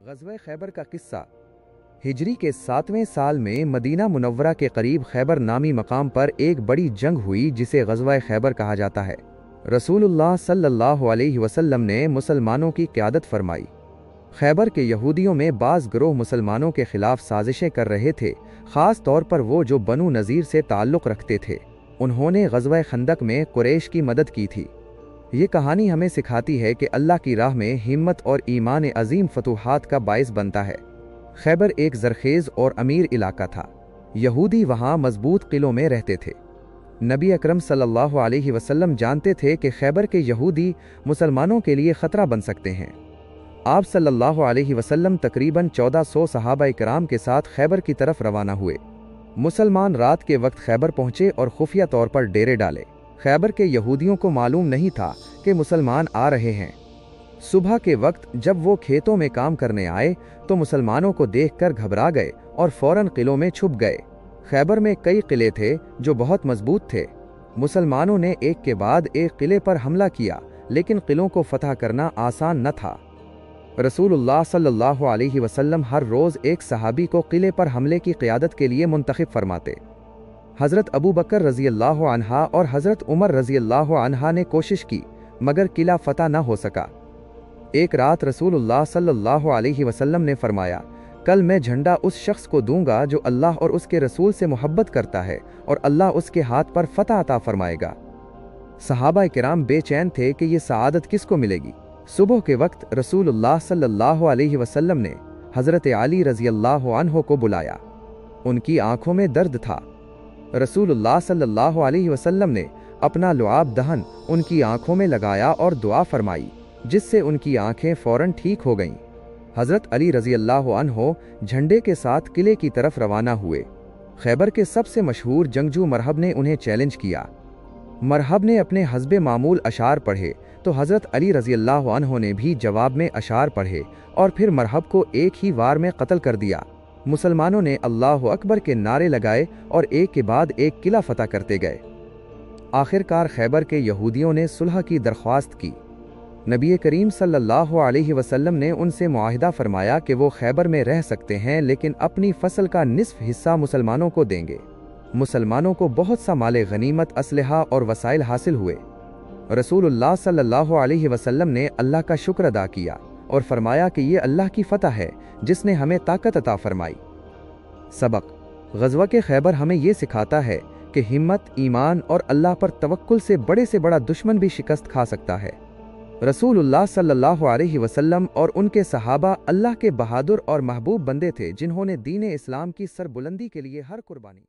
غزوہ خیبر کا قصہ ہجری کے 7ویں سال میں مدینہ منورہ کے قریب خیبر نامی مقام پر ایک بڑی جنگ ہوئی جسے غزوہ خیبر کہا جاتا ہے۔ رسول اللہ صلی اللہ علیہ وسلم نے مسلمانوں کی قیادت فرمائی۔ خیبر کے یہودیوں میں بعض گروہ مسلمانوں کے خلاف سازشیں کر رہے تھے، خاص طور پر وہ جو بنو نذیر سے تعلق رکھتے تھے۔ انہوں نے غزوہ خندق میں قریش کی مدد کی تھی۔ یہ کہانی ہمیں سکھاتی ہے کہ اللہ کی راہ میں ہمت اور ایمان عظیم فتوحات کا باعث بنتا ہے۔ خیبر ایک زرخیز اور امیر علاقہ تھا۔ یہودی وہاں مضبوط قلعوں میں رہتے تھے۔ نبی اکرم صلی اللہ علیہ وسلم جانتے تھے کہ خیبر کے یہودی مسلمانوں کے لیے خطرہ بن سکتے ہیں۔ آپ صلی اللہ علیہ وسلم تقریباً 1400 صحابہ کرام کے ساتھ خیبر کی طرف روانہ ہوئے۔ مسلمان رات کے وقت خیبر پہنچے اور خفیہ طور پر ڈیرے ڈالے۔ خیبر کے یہودیوں کو معلوم نہیں تھا کہ مسلمان آ رہے ہیں۔ صبح کے وقت جب وہ کھیتوں میں کام کرنے آئے تو مسلمانوں کو دیکھ کر گھبرا گئے اور فوراً قلعوں میں چھپ گئے۔ خیبر میں کئی قلعے تھے جو بہت مضبوط تھے۔ مسلمانوں نے ایک کے بعد ایک قلعے پر حملہ کیا، لیکن قلعوں کو فتح کرنا آسان نہ تھا۔ رسول اللہ صلی اللہ علیہ وسلم ہر روز ایک صحابی کو قلعے پر حملے کی قیادت کے لیے منتخب فرماتے۔ حضرت ابو بکر رضی اللہ عنہ اور حضرت عمر رضی اللہ عنہ نے کوشش کی، مگر قلعہ فتح نہ ہو سکا۔ ایک رات رسول اللہ صلی اللہ علیہ وسلم نے فرمایا، کل میں جھنڈا اس شخص کو دوں گا جو اللہ اور اس کے رسول سے محبت کرتا ہے، اور اللہ اس کے ہاتھ پر فتح عطا فرمائے گا۔ صحابہ کرام بے چین تھے کہ یہ سعادت کس کو ملے گی۔ صبح کے وقت رسول اللہ صلی اللہ علیہ وسلم نے حضرت علی رضی اللہ عنہ کو بلایا۔ ان کی آنکھوں میں درد تھا۔ رسول اللہ صلی اللہ علیہ وسلم نے اپنا لعاب دہن ان کی آنکھوں میں لگایا اور دعا فرمائی، جس سے ان کی آنکھیں فوراً ٹھیک ہو گئیں۔ حضرت علی رضی اللہ عنہ جھنڈے کے ساتھ قلعے کی طرف روانہ ہوئے۔ خیبر کے سب سے مشہور جنگجو مرحب نے انہیں چیلنج کیا۔ مرحب نے اپنے حسب معمول اشعار پڑھے تو حضرت علی رضی اللہ عنہ نے بھی جواب میں اشعار پڑھے اور پھر مرحب کو ایک ہی وار میں قتل کر دیا۔ مسلمانوں نے اللہ اکبر کے نعرے لگائے اور ایک کے بعد ایک قلعہ فتح کرتے گئے۔ آخرکار خیبر کے یہودیوں نے صلح کی درخواست کی۔ نبی کریم صلی اللہ علیہ وسلم نے ان سے معاہدہ فرمایا کہ وہ خیبر میں رہ سکتے ہیں، لیکن اپنی فصل کا نصف حصہ مسلمانوں کو دیں گے۔ مسلمانوں کو بہت سا مال غنیمت، اسلحہ اور وسائل حاصل ہوئے۔ رسول اللہ صلی اللہ علیہ وسلم نے اللہ کا شکر ادا کیا اور فرمایا کہ یہ اللہ کی فتح ہے جس نے ہمیں طاقت عطا فرمائی۔ سبق: غزوہ کے خیبر ہمیں یہ سکھاتا ہے کہ ہمت، ایمان اور اللہ پر توکل سے بڑا دشمن بھی شکست کھا سکتا ہے۔ رسول اللہ صلی اللہ علیہ وسلم اور ان کے صحابہ اللہ کے بہادر اور محبوب بندے تھے جنہوں نے دین اسلام کی سربلندی کے لیے ہر قربانی